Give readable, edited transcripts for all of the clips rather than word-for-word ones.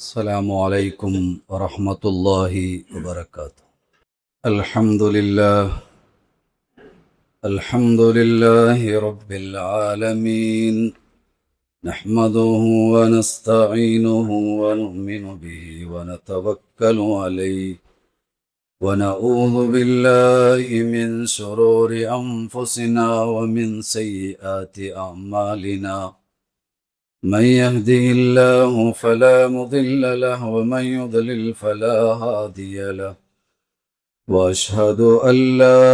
السلام عليكم ورحمة الله وبركاته. الحمد لله رب العالمين، نحمده ونستعينه ونؤمن به ونتوكل عليه، ونعوذ بالله من شرور أنفسنا ومن سيئات أعمالنا. من يهده الله فلا مضل له ومن يضلل فلا هادي له، واشهد ان لا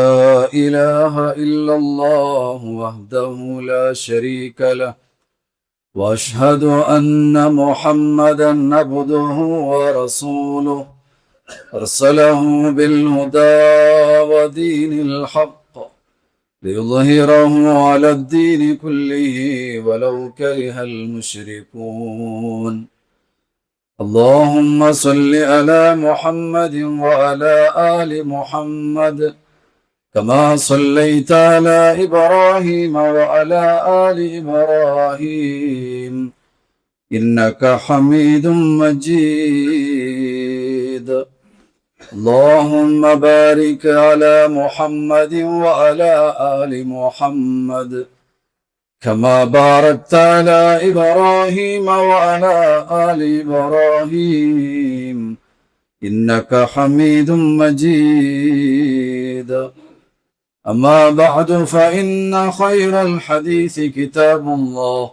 اله الا الله وحده لا شريك له، واشهد ان محمدا عبده ورسوله ارسله بالهدى ودين الحق ليظهره على الدين كله ولو كره المشركون. اللهم صل على محمد وعلى آل محمد كما صليت على إبراهيم وعلى آل إبراهيم إنك حميد مجيد. اللهم بارك على محمد وعلى آل محمد كما باركت على إبراهيم وعلى آل إبراهيم إنك حميد مجيد. أما بعد فإن خير الحديث كتاب الله،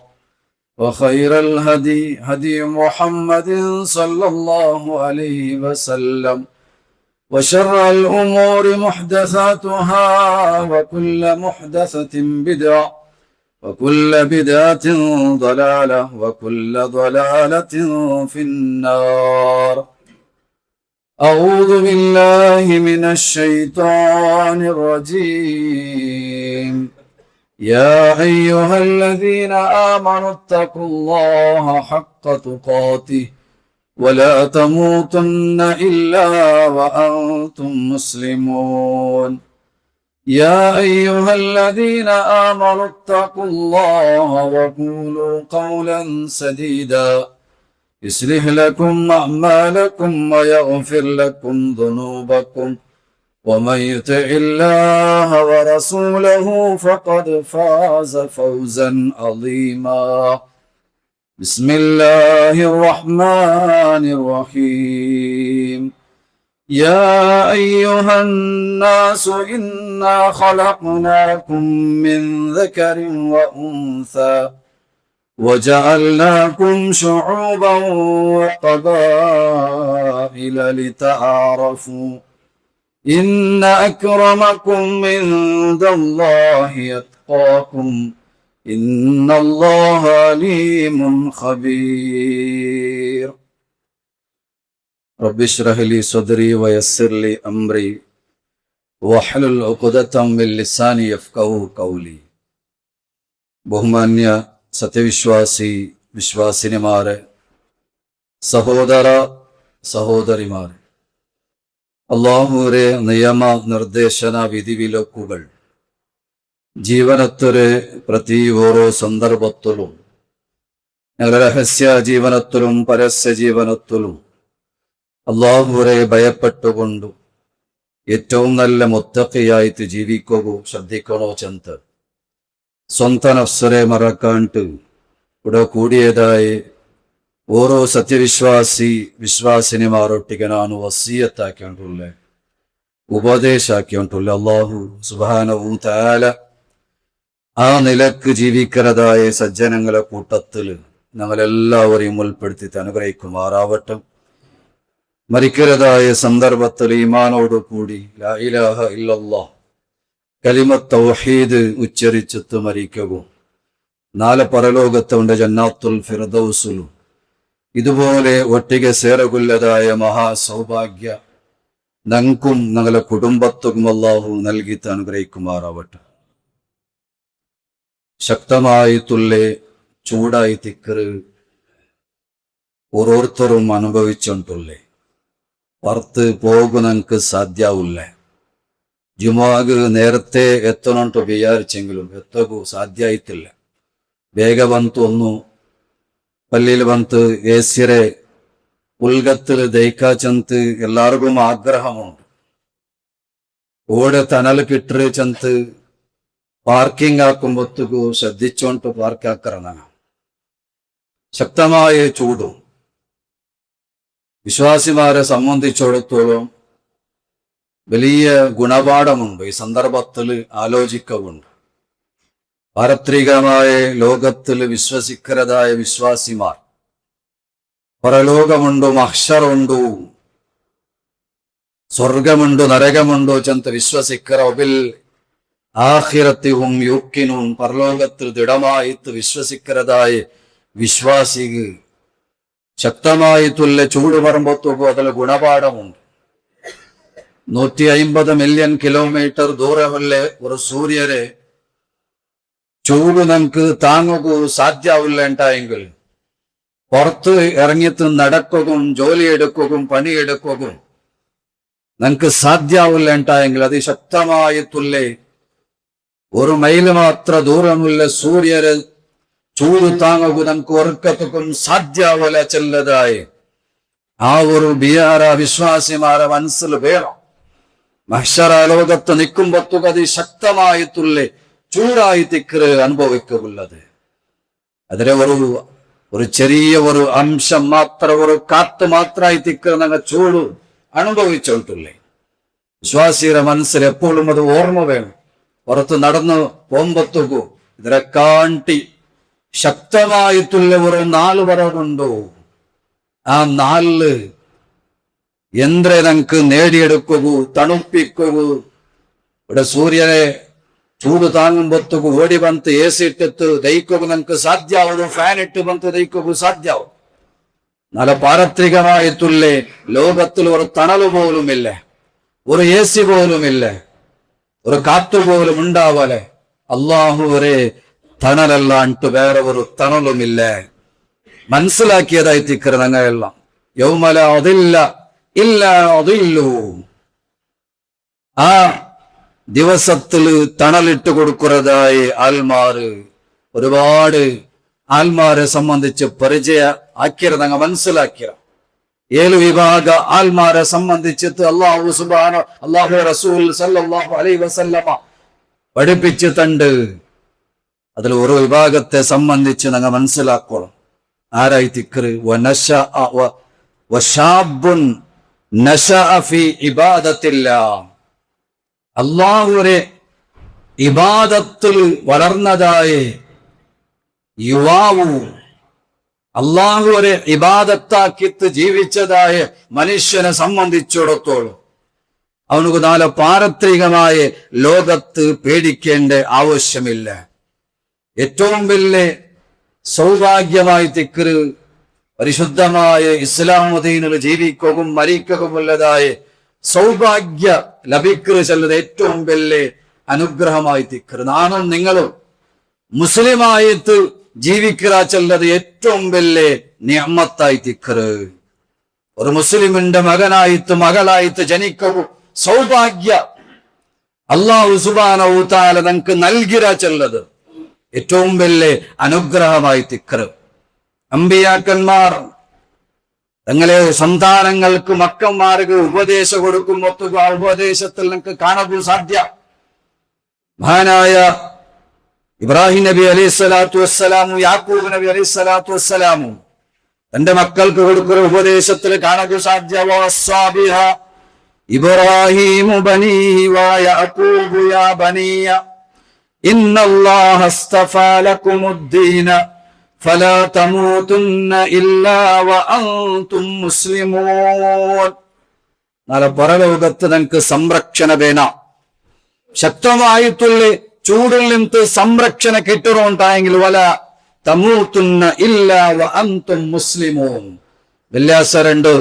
وخير الهدي هدي محمد صلى الله عليه وسلم، وشر الأمور محدثاتها، وكل محدثة بدعة، وكل بدعة ضلالة، وكل ضلالة في النار. أعوذ بالله من الشيطان الرجيم. يا أيها الذين آمنوا اتقوا الله حق تقاته ولا تموتن إلا وأنتم مسلمون. يا أيها الذين آمنوا اتقوا الله وقولوا قولا سديدا يصلح لكم أعمالكم ويغفر لكم ذنوبكم، ومن يطع الله ورسوله فقد فاز فوزا عظيما. بسم الله الرحمن الرحيم. يا أيها الناس إنا خلقناكم من ذكر وأنثى وجعلناكم شعوبا وقبائل لتعارفوا إن أكرمكم عند الله يتقاكم إن الله عليم خبير. رب اشرح لي صدري ويسر لي أمري واحلل عقدة من لساني يفقهوا قولي. ബഹുമാന്യ സത്യവിശ്വാസി വിശ്വാസിനിമാരെ, സഹോദര സഹോദരിമാരെ, അല്ലാഹുവിന്റെ നിയമ നിർദ്ദേശന വിധിവിലക്കുകൾ ജീവനത്തൊരു പ്രതി ഓരോ സന്ദർഭത്തിലും, ഞങ്ങളുടെ രഹസ്യ ജീവനത്തിലും പരസ്യ ജീവനത്തിലും അല്ലാഹുവിനെ ഭയപ്പെട്ടുകൊണ്ടു ഏറ്റവും നല്ല മുത്തഖിയായിട്ട് ജീവിക്കുകയോ ശ്രദ്ധിക്കണോ ചെന്ന് സ്വന്തം നഫ്സിനെ മറക്കാണ്ട് ഇവിടെ കൂടിയതായി ഓരോ സത്യവിശ്വാസി വിശ്വാസിനിമാരൊട്ടിಗೆ ನಾನು വസിയത്താക്കിയിട്ടുള്ള ഉപദേശാക്കിയിട്ടുള്ള അല്ലാഹു സുബ്ഹാനഹു തആല ആ നിലക്ക് ജീവിക്കുന്നതായ സജ്ജനങ്ങളെ കൂട്ടത്തിൽ ഞങ്ങളെല്ലാവരെയും ഉൾപ്പെടുത്തി അനുഗ്രഹിക്കുമാറാവട്ടെ. മരിക്കുന്നതായ സന്ദർഭത്തിൽ ഈമാനോട് കൂടി ലാ ഇലാഹ ഇല്ലല്ലാഹ് കലിമത്ത് തൗഹീദ് ഉച്ചരിച്ചിട്ട് മരിക്കുകയും നാളെ പരലോകത്തുണ്ട് ജന്നാത്തുൽ ഫിർദൗസിലും ഇതുപോലെ ഒട്ടിಗೆ ಸೇರಗೊಳ್ಳದಾಯ മഹാ സൗഭാഗ്യ ഞങ്ങൾക്കും ഞങ്ങളുടെ കുടുംബത്തിനും അല്ലാഹു നൽകിയിട്ട് അനുഗ്രഹിക്കുമാറാവട്ടെ. ശക്തമായിട്ടുള്ള ചൂടായി തിക്കറ് ഓരോരുത്തരും അനുഭവിച്ചിട്ടുള്ളേ, പുറത്ത് പോകുന്നക്ക് സാധ്യവില്ല. ജുമാഗ് നേരത്തെ എത്തണോട്ട് വിചാരിച്ചെങ്കിലും എത്തകൂ സാധ്യായിട്ടില്ല. ಬೇಗ ಬಂತು ಒಂದು ಪಲ್ಲಿಲಿ ಬಂತು ಏಸಿರೆ പുൽകത്തില് ദയിക്കാച്ചಂತ എല്ലാവർക്കും ആഗ്രഹമുണ്ട്. ഓടെ തണൽ കിട്ടറിച്ചಂತ പാർക്കിംഗ് ആക്കുമ്പൊത്തുകു ശ്രദ്ധിച്ചോണ്ട് പാർക്കാക്കറണ. ശക്തമായ ചൂടും വിശ്വാസിമാരെ സംബന്ധിച്ചിടത്തോളം വലിയ ഗുണപാഠമുണ്ട്. ഈ സന്ദർഭത്തിൽ ആലോചിക്കവുണ്ട്. പാരത്രികമായ ലോകത്തിൽ വിശ്വസിക്കരുതായ വിശ്വാസിമാർ പരലോകമുണ്ടോ, മഹ്ശറുണ്ടോ, സ്വർഗമുണ്ടോ, നരകമുണ്ടോ ചെന്ന് വിശ്വസിക്കറ. ഒബിൽ ആഖിറത്തിഹും യുക്കിനും, പരലോകത്തിൽ ദൃഢമായിട്ട് വിശ്വസിക്കരുതായ വിശ്വാസിക്ക് ശക്തമായിട്ടുള്ള ചൂട് പറമ്പത്തുകോ അതിൽ ഗുണപാഠമുണ്ട്. 150 മില്യൺ കിലോമീറ്റർ ദൂരമുള്ള ഒരു സൂര്യരെ ചൂട് നമുക്ക് താങ്ങുകൂ സാധ്യവില്ല ഉണ്ടായെങ്കിൽ പുറത്ത് ഇറങ്ങിയിട്ട് നടക്കുകയും ജോലിയെടുക്കുകയും പണിയെടുക്കുകയും നമുക്ക് സാധ്യവില്ല ഉണ്ടായെങ്കിൽ അതിശക്തമായിട്ടുള്ള ഒരു മൈൽ മാത്ര ദൂരമുള്ള സൂര്യരെ ചൂട് താങ്ങുകയും നമുക്ക് ഉറക്കത്തുക്കും സാധ്യവില്ല ചെല്ലതായി ആ ഒരു ബിയാര വിശ്വാസിമാരെ മനസ്സിൽ വേണം. മഹ്ശറ ലോകത്ത് നിൽക്കുമ്പത്തുക അതിശക്തമായിട്ടുള്ള ചൂടായി തിക്കറ് അനുഭവിക്കുള്ളത്. അതിലെ ഒരു ചെറിയ ഒരു അംശം മാത്രം, ഒരു കാത്ത് മാത്രമായി തിക്കറ് ഞങ്ങൾ ചൂട് അനുഭവിച്ചോട്ടുള്ളേ. വിശ്വാസിയുടെ മനസ്സിൽ എപ്പോഴും അത് ഓർമ്മ വേണം. പുറത്ത് നടന്നു പോകുമ്പത്തുകു ഇതിനെ കാണ്ടി ശക്തമായിട്ടുള്ള ഒരു 4 വരവുണ്ടോ, ആ 4 എന്തിനെ നമുക്ക് നേടിയെടുക്കൂ, തണുപ്പിക്കൂ. ഇവിടെ സൂര്യനെ ചൂട് താങ്ങുമ്പൊത്തുകു ഓടി ಬಂತು AC ഇട്ടിട്ട് ദയിക്കുക നമുക്ക് സാധ്യമാവും. ഫാൻ ഇട്ട് ಬಂತು ദയിക്കുക സാധ്യമാവും. നല്ല പാരത്രികമായിട്ടുള്ള ലോകത്തിൽ ഒരു തണല് പോലുമില്ല, ഒരു AC പോലുമില്ല, ഒരു കാത്തുപോലും ഉണ്ടാവലെ. അള്ളാഹു ഒരേ തണലല്ലാണ്ട് വേറെ ഒരു തണലുമില്ല. മനസ്സിലാക്കിയതായി തിക്കറ് ഞങ്ങളെല്ലാം. യൗമല അതില്ല ഇല്ല അതില്ലു. ആ ദിവസത്തിൽ തണലിട്ട് കൊടുക്കുന്നതായി ആൽമാര് ഒരുപാട് ആൽമാരെ സംബന്ധിച്ച് പരിചയ ആക്കിയത് ഞങ്ങൾ മനസ്സിലാക്കിയ 7 വിഭാഗ ആൽമാരെ സംബന്ധിച്ചിട്ട് അള്ളാഹു റസൂൽ സല്ലല്ലാഹു അലൈഹി വസല്ലമ പഠിപ്പിച്ചിട്ടുണ്ട്. അതിൽ ഒരു വിഭാഗത്തെ സംബന്ധിച്ച് ഞങ്ങൾ മനസ്സിലാക്കണം. ആരായി തിക്കറ്? വശാബുൻ നശഅ ഫീ ഇബാദത്തില്ലാഹ്. അല്ലാഹുവിനെ ഇബാദത്തിൽ വളർന്നതായ യുവാവു, അല്ലാഹുവിനെ ഇബാദത്താക്കിത്ത് ജീവിച്ചതായ മനുഷ്യനെ സംബന്ധിച്ചിടത്തോളം അവനക്ക് നാളെ പാരത്രികമായ ലോകത്ത് പേടിക്കേണ്ട ആവശ്യമില്ല. ഏറ്റവും വലിയ സൗഭാഗ്യമായി തിക്കറ് പരിശുദ്ധമായ ഇസ്ലാം ദീനിൽ ജീവിക്കുകയും മരിക്കുകയുമുള്ളതായ സൗഭാഗ്യ ലഭിക്കുക ചെല്ലത് ഏറ്റവും വലിയ അനുഗ്രഹമായി തിക്കറ്. നാനും നിങ്ങളും മുസ്ലിമായിട്ട് ജീവിക്കുക ചെല്ലത് ഏറ്റവും വലിയ നിഅമത്തായി തിക്കറ്. ഒരു മുസ്ലിമിന്റെ മകനായിട്ട് മകളായിട്ട് ജനിക്കവും സൗഭാഗ്യ അല്ലാഹു സുബ്ഹാനഹു തആല നമുക്ക് നൽകിര ചെല്ലത് ഏറ്റവും വലിയ അനുഗ്രഹമായി തിക്കറ്. അമ്പിയാക്കന്മാർ തങ്ങളെ സന്താനങ്ങൾക്ക് മക്കന്മാർക്ക് ഉപദേശം കൊടുക്കുമ്പോൾ ആ ഉപദേശത്തിൽ നമുക്ക് കാണാൻ സാധ്യ. മഹാനായ ഇബ്രാഹിം നബി അലൈഹി സ്വലാത്തു വസ്സലാമും യാക്കൂബ് നബി അലൈഹി സ്വലാത്തു വസ്സലാമും തന്റെ മക്കൾക്ക് കൊടുക്കുന്ന ഉപദേശത്തിൽ കാണാൻ സാധ്യ. ഇബ്രാഹിമു ബനീഹി വ യാക്കൂബു യാ ബനിയ ഇന്നല്ലാഹ അസ്തഫാ ലക്കുമുദ്ദീന ഫലാ തമൂതുന്ന ഇല്ലാ വഅൻതും മുസ്ലിമൂൻ. നാളെ പരലോകത്ത് നിങ്ങൾക്ക് സംരക്ഷണ വേണം. ശക്തമായിട്ടുള്ള ചൂടിൽ നിന്ന് സംരക്ഷണ കിട്ടണോണ്ടായെങ്കിൽ വല തമൂതുന്ന ഇല്ലാ വഅൻതും മുസ്ലിമൂൻ. വെള്ളിയാസരണ്ട്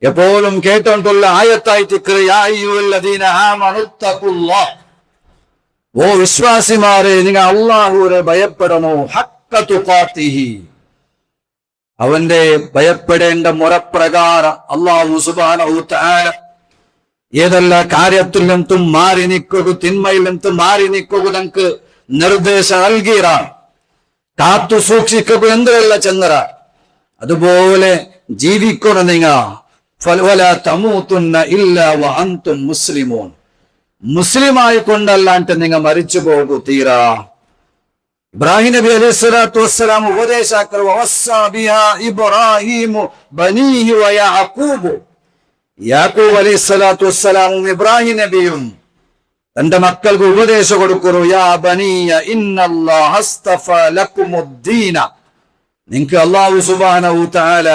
എപ്പോഴും കേട്ടോണ്ടുള്ള ആയത്തായിട്ട് യാ അയ്യുഹല്ലദീന ആമനു തഖുല്ലാഹ്. ഓ വിശ്വാസിമാരെ, നിങ്ങൾ അല്ലാഹുവിനെ ഭയപ്പെടണോ. ഹഖ്ക തുഖാതിഹി, അവന്റെ ഭയപ്പെടേണ്ട മുറപ്രകാരം അല്ലാഹു സുബ്ഹാനഹു തആല ഏതെല്ലാം കാര്യത്തിൽ നിന്നും മാറി നിൽക്കുക, തിന്മയിൽ നിന്നും മാറി നിൽക്കുക നമുക്ക് നിർദ്ദേശം നൽകിയ കാത്തു സൂക്ഷിക്കുക എന്തിനല്ല ചെന്നറ. അതുപോലെ ജീവിക്കണം നിങ്ങ. ഫലവലാ തമൂതുന്ന ഇല്ലാ വഅൻതും മുസ്ലിമൂൻ. മുസ്ലിമായി കൊണ്ടല്ലാണ്ട് നിങ്ങൾ മരിച്ചു പോകൂ തീരാ. ഇബ്രാഹിം നബി അലൈഹി സ്വലാത്തു വസ്സലാം ഉപദേശാക്കർ വവസ്സാ ബിഹാ ഇബ്രാഹീമു ബനീഹി വയഅഖൂബ്. യാക്കൂബ് അലൈഹി സ്വലാത്തു വസ്സലാമും ഇബ്രാഹിം നബിയും തന്റെ മക്കൾക്ക് ഉപദേശം കൊടുക്കുന്നു. യാ ബനിയ ഇന്നല്ലാഹ അസ്തഫാ ലക്കുമുദ്ദീന. നിങ്ങൾക്ക് അല്ലാഹു സുബ്ഹാനഹു തആല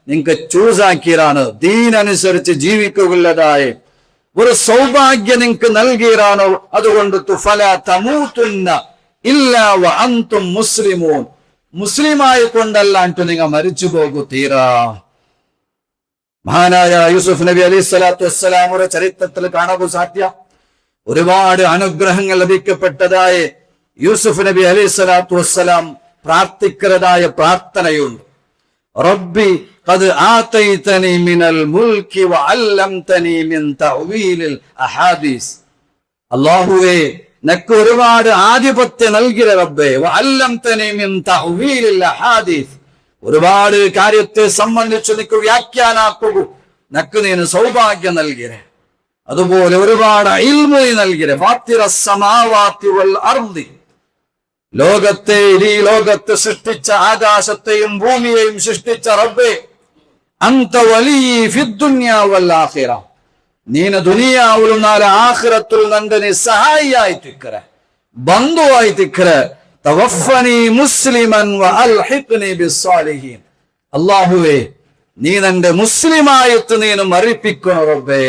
നിങ്ങൾക്ക് ചൂസാക്കിയതാണ്, ദീൻ അനുസരിച്ച് ജീവിക്കുകയുള്ളതായ ഒരു സൗഭാഗ്യം നിങ്ങൾക്ക് നൽകിയതാണോ. അതുകൊണ്ട് ഫലാ തമൂതുന്ന ഇല്ലാ വഅൻതും മുസ്ലിമൂൻ. മുസ്ലിമായി കൊണ്ടല്ലാണ്ട് നിങ്ങൾ മരിച്ചു പോകൂ തീരാ. മഹാനായ യൂസുഫ് നബി അലൈഹി സ്വലാത്തു വസ്സലാമുടെ ചരിത്രത്തിൽ കാണാൻ സാധ്യ ഒരുപാട് അനുഗ്രഹങ്ങൾ ലഭിക്കപ്പെട്ടതായ യൂസുഫ് നബി അലൈഹി സ്വലാത്തു വസ്സലാം പ്രാർത്ഥിക്കുന്നതായ പ്രാർത്ഥനയുണ്ട്. റബ്ബി ഖദ് ആതൈതനി മിനൽ മുൽക്കി വഅല്ലംതനി മിൻ തഅ്വീലിൽ അഹാദീസ്. അല്ലാഹുവേ, നക്ക് ഒരുപാട് ആധിപത്യം നൽകിയ റബ്ബേ. വഅല്ലംതനി മിൻ തഅ്വീലിൽ അഹാദീസ്. ഒരുപാട് കാര്യത്തെ സംബന്ധിച്ച് നിനക്ക് വ്യാഖ്യാനാക്കുക നക്ക് നീ സൗഭാഗ്യം നൽകിയേ. അതുപോലെ ഒരുപാട് ഇൽമു നൽകിയേ. ഫാത്തിറസ് സമാവാതി വൽ അർദി. ലോകത്തെ ഈ ലോകത്ത് സൃഷ്ടിച്ച ആകാശത്തെയും ഭൂമിയെയും സൃഷ്ടിച്ച റബ്ബേ, അൻത വലി ഫിദ്ദുനിയ വൽ ആഖിറ. നീന ദുനിയാവിലും നാളെ ആഖിറത്തുൽ നന്ദനെ സഹായിയായിട്ടിക്കറ, ബന്ധുവായിട്ടിക്കറ. തവഫനി മുസ്ലിമൻ വഅൽഹിഖ്നി ബിസ്സാലിഹീൻ. അല്ലാഹുവേ, നീ നന്റെ മുസ്ലിമായിട്ട് നീ മരിപ്പിക്കണം റബ്ബേ.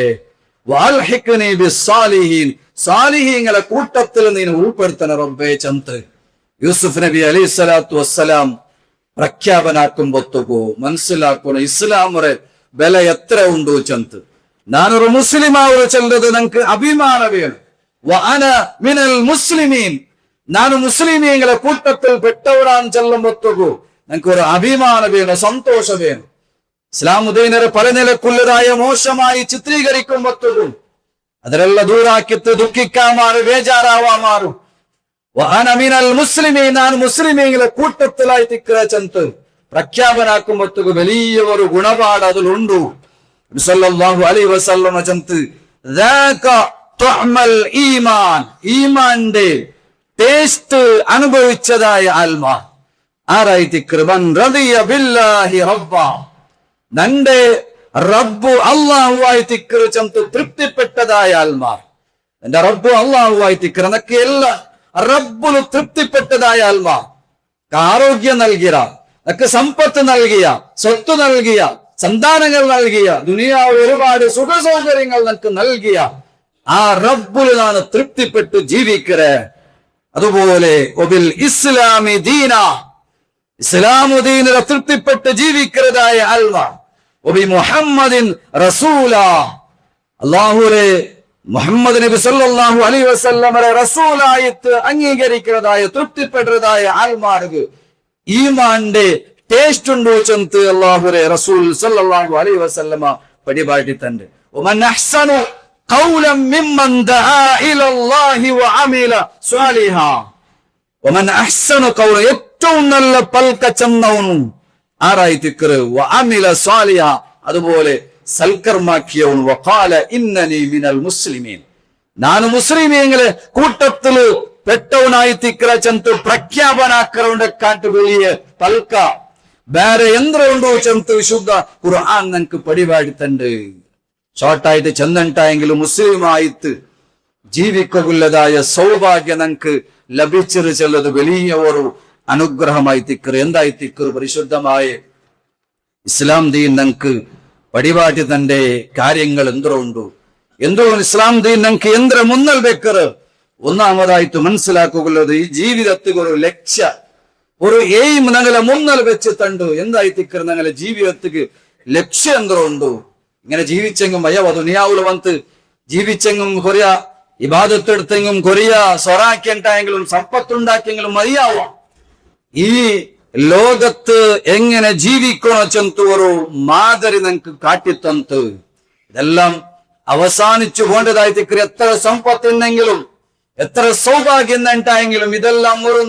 വഅൽഹിഖ്നി ബിസ്സാലിഹീൻ. സാലിഹീങ്ങളെ കൂട്ടത്തിൽ നീ ഉൾപ്പെടുത്തണം റബ്ബേ. ചന്ത് യൂസുഫ് നബി അലൈഹി സ്വലാത്തു വസ്സലാം പ്രഖ്യാപനാക്കുമ്പൊത്തുകൂ മനസ്സിലാക്കണം ഇസ്ലാമുറെ ബല എത്ര ഉണ്ടോ ചന്ത്. ഞാനൊരു മുസ്ലിമാവ് ചെല്ലത് നിങ്ങൾക്ക് അഭിമാനം വേണം. വഅന മിനൽ മുസ്ലിമീൻ. ನಾನು ಮುಸ್ಲಿಮೀಗಳ ಕೂಟത്തിൽ പെട്ടവരാൻ ചെല്ലുമ്പൊത്തുകൂ നിങ്ങൾക്ക് ഒരു അഭിമാനം വേണം, സന്തോഷം വേണം. ഇസ്ലാമുദ്ദീനരെ പല നിലക്കുള്ളതായ മോശമായി ചിത്രീകരിക്കുമ്പൊത്തുകൂ അതിലെല്ലാം ദൂരാക്കിത്ത് ദുഃഖിക്കാൻ മാറും, ബേജാറാവാൻ മാറും. വഅന മിനൽ മുസ്ലിമീൻ. ನಾನು മുസ്ലിമീങ്ങളെ കൂട്ടത്തിലായി തിക്കറ ചന്ത് പ്രഖ്യാപനാക്കുമ്പൊത്തുകൂ വലിയ ഒരു ഗുണപാട് അതിലുണ്ടു. സല്ലല്ലാഹു അലൈഹി വസല്ലം ചന്ത് ദാക തുഅമൽ ഈമാൻ. ഈമാന്റെ ടേസ്റ്റ് അനുഭവിച്ചതായ ആത്മ ആരായി തിക്രമൻ റളിയ ബില്ലാഹി റബ്ബ. നന്റെ റബ്ബു അല്ലാഹുവായി തിക്ര ചന്ത് തൃപ്തിപ്പെട്ടതായ ആത്മ. എന്റെ റബ്ബു അല്ലാഹുവായി തിക്ര നക്ക് എല്ലാ റബ്ബുല് തൃപ്തിപ്പെട്ടതായ ആത്മ. ആരോഗ്യം നൽകിയ, നക്ക് സമ്പത്ത് നൽകിയ, സ്വത്ത് നൽകിയ, സന്താനങ്ങൾ നൽകിയ, ദുനിയാവിൽ ഒരുപാട് സുഖ സൗകര്യങ്ങൾ നക്ക് നൽകിയ ആ റബ്ബുല് നാണ് തൃപ്തിപ്പെട്ട് ജീവിക്കറേ. അതുപോലെ ഒബിൽ ഇസ്ലാമി ദീന. ഇസ്ലാമുദ്ദീനെ തൃപ്തിപ്പെട്ട് ജീവിക്കുന്നതായ അൽമ. ഒബി മുഹമ്മദിൻ റസൂല. അല്ലാഹുവേ, മുഹമ്മദ് നബി സല്ലല്ലാഹു അലൈഹി വസല്ലമയെ റസൂലായിട്ട് അംഗീകരിക്കുന്നതായ തൃപ്തിപ്പെട്ടതായ ആൽമാർക്ക് ഈമാന്റെ ടേസ്റ്റ് ഉണ്ടോ ചന്ത് അല്ലാഹുവേ റസൂൽ സല്ലല്ലാഹു അലൈഹി വസല്ലമ പടിപാടിത്തണ്ട്. വമൻ അഹ്സനു ഖൗലൻ മിമ്മൻ ദആ ഇലല്ലാഹി വഅമില സ്വാലിഹാ. വമൻ അഹ്സനു ഖൗല. ഏറ്റവും നല്ല പൽക്ക ചെന്നവനും ആരായി തിക്ർ. വഅമില സ്വാലിഹാ. അതുപോലെ സൽക്കർമാക്കിയവൻ. വഖാല ഇന്നനി മിനൽ മുസ്ലിമീൻ. ನಾನು മുസ്ലിമീങ്ങളെ കൂട്ടത്തിൽ പെട്ടവനായി തിക്ര ചന്ത് പ്രഖ്യാപനാക്കറുണ്ട്. കാട്ട് വലിയ പൽക്ക ಬೇರೆ ಎಂದ್ರ ಉಂಡು ಚಂತು ವಿಶುದ್ಧ ഖുർആൻ നമുക്ക് പടിപാടിത്തണ്ട്. ഷോർട്ടായിട്ട് ചെന്നുണ്ടായെങ്കിലും മുസ്ലിം ആയിട്ട് ജീവിക്കുള്ളതായ സൗഭാഗ്യം നമുക്ക് ലഭിച്ചത് ചെല്ലത് വലിയ ഒരു അനുഗ്രഹമായി തിക്കറ്. എന്തായി തിക്കറ്? പരിശുദ്ധമായ ഇസ്ലാം ദീൻ നമുക്ക് പടിപാട്ടി തന്റെ കാര്യങ്ങൾ എന്തോ ഉണ്ടു. എന്തോ ഇസ്ലാം ദീൻ നമുക്ക് എന്ത്ര മുന്നൽ വെക്കറ്. ഒന്നാമതായിട്ട് മനസ്സിലാക്കുള്ളത് ഈ ജീവിതത്തിൽ ഒരു ലക്ഷ്യ ഒരു എയിം ഞങ്ങളെ മുന്നൽ വെച്ച് തണ്ടു. എന്തായി തിക്കറ്? ഞങ്ങളെ ജീവിതത്തിക്ക് ലക്ഷ്യം എന്തോ ഉണ്ടു. ഇങ്ങനെ ജീവിച്ചെങ്കും വയ്യവ ദുനിയാവുല് വന്ന് ജീവിച്ചെങ്കും കൊറിയ ഇബാദത്തെടുത്തെങ്കും കൊറിയ സ്വറാക്കിണ്ടായെങ്കിലും സമ്പത്തുണ്ടാക്കിയെങ്കിലും മതിയാവ. ഈ ലോകത്ത് എങ്ങനെ ജീവിക്കണോ ചെന്തു ഒരു മാതിരി ഞങ്ങൾക്ക് കാട്ടിത്തന്ത്. ഇതെല്ലാം അവസാനിച്ചു പോണ്ടതായി തിക്കറി. എത്ര സമ്പത്തുണ്ടെങ്കിലും എത്ര സൗഭാഗ്യം ഉണ്ടായെങ്കിലും ഇതെല്ലാം ഒരു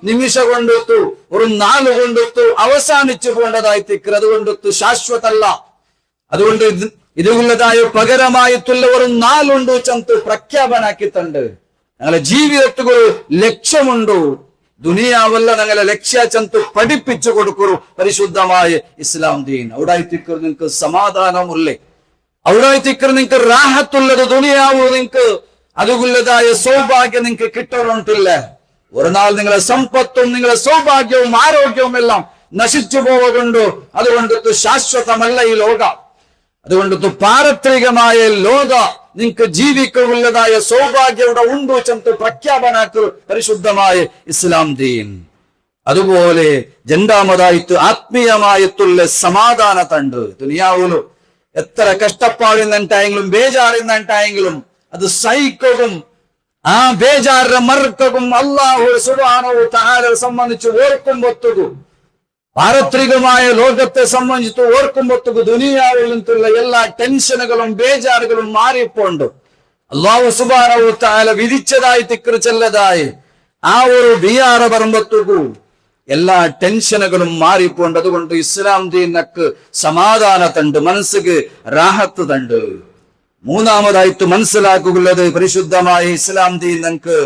നിമിഷം കൊണ്ടെത്തു, ഒരു നാല് കൊണ്ടെത്തു അവസാനിച്ചു പോകേണ്ടതായി തിക്കർ. അതുകൊണ്ടെത്തു ശാശ്വതല്ല. അതുകൊണ്ട് ഇതുള്ളതായ പകരമായിട്ടുള്ള ഒരു നാലുണ്ടു ചന്ത് പ്രഖ്യാപനാക്കിത്തണ്ട്. ഞങ്ങളെ ജീവിതത്തിൽ ഒരു ലക്ഷ്യമുണ്ടു. ദുനിയാവല്ല ഞങ്ങളെ ലക്ഷ്യ ചന്ത് പഠിപ്പിച്ചു കൊടുക്കൂ പരിശുദ്ധമായ ഇസ്ലാം ദീൻ. അവിടെ തിക്കർ നിങ്ങൾക്ക് സമാധാനമുള്ളേ, അവിടെ തിക്കർ നിങ്ങൾക്ക് റാഹത്തുള്ളത് ദുനിയാവു നിങ്ങൾക്ക് അതുള്ളതായ സൗഭാഗ്യം നിങ്ങൾക്ക് കിട്ടുന്നുണ്ടില്ല. ഒരു നാൾ നിങ്ങളെ സമ്പത്തും നിങ്ങളെ സൗഭാഗ്യവും ആരോഗ്യവും എല്ലാം നശിച്ചു പോവുകൊണ്ടു. അതുകൊണ്ട് ശാശ്വതമല്ല ഈ ലോക. അതുകൊണ്ട് പാരത്രികമായ ലോക നിങ്ങൾക്ക് ജീവിക്കുള്ളതായ സൗഭാഗ്യം ഇവിടെ ഉണ്ടു ചെന്ന് പ്രഖ്യാപനാക്കു പരിശുദ്ധമായ ഇസ്ലാം ദീൻ. അതുപോലെ രണ്ടാമതായിട്ട് ആത്മീയമായിട്ടുള്ള സമാധാനത്തുണ്ട്. ദുനിയാവിലും എത്ര കഷ്ടപ്പാടുന്നുണ്ടായെങ്കിലും ബേജാറുന്നുണ്ടായെങ്കിലും അത് സഹിക്കും. ആ ബേജാറിനെ മറക്കും. അല്ലാഹു സുബ്ഹാനഹു വ തആലയെ സംബന്ധിച്ച് ഓർക്കുമ്പോഴത്തേക്കും, പാരത്രികമായ ലോകത്തെ സംബന്ധിച്ച് ഓർക്കുമ്പോഴത്തേക്കും ദുനിയാവിൽ നിന്നുള്ള എല്ലാ ടെൻഷനുകളും ബേജാറുകളും മാറിപ്പോണ്ട് അല്ലാഹു സുബ്ഹാനഹു വ തആല വിധിച്ചതായി തിക്ർ ചെല്ലതായി ആ ഒരു ബിയാറ പറയുമ്പോഴത്തേക്കും എല്ലാ ടെൻഷനുകളും മാറിപ്പോണ്ട്. അതുകൊണ്ട് ഇസ്ലാം ദീനക്ക് സമാധാനത്തുണ്ട്, മനസ്സിക്ക് റാഹത്ത് തണ്ട്. മൂന്നാമതായിട്ട് മനസ്സിലാക്കുള്ളത് പരിശുദ്ധമായ ഇസ്ലാം ദീൻ നമുക്ക്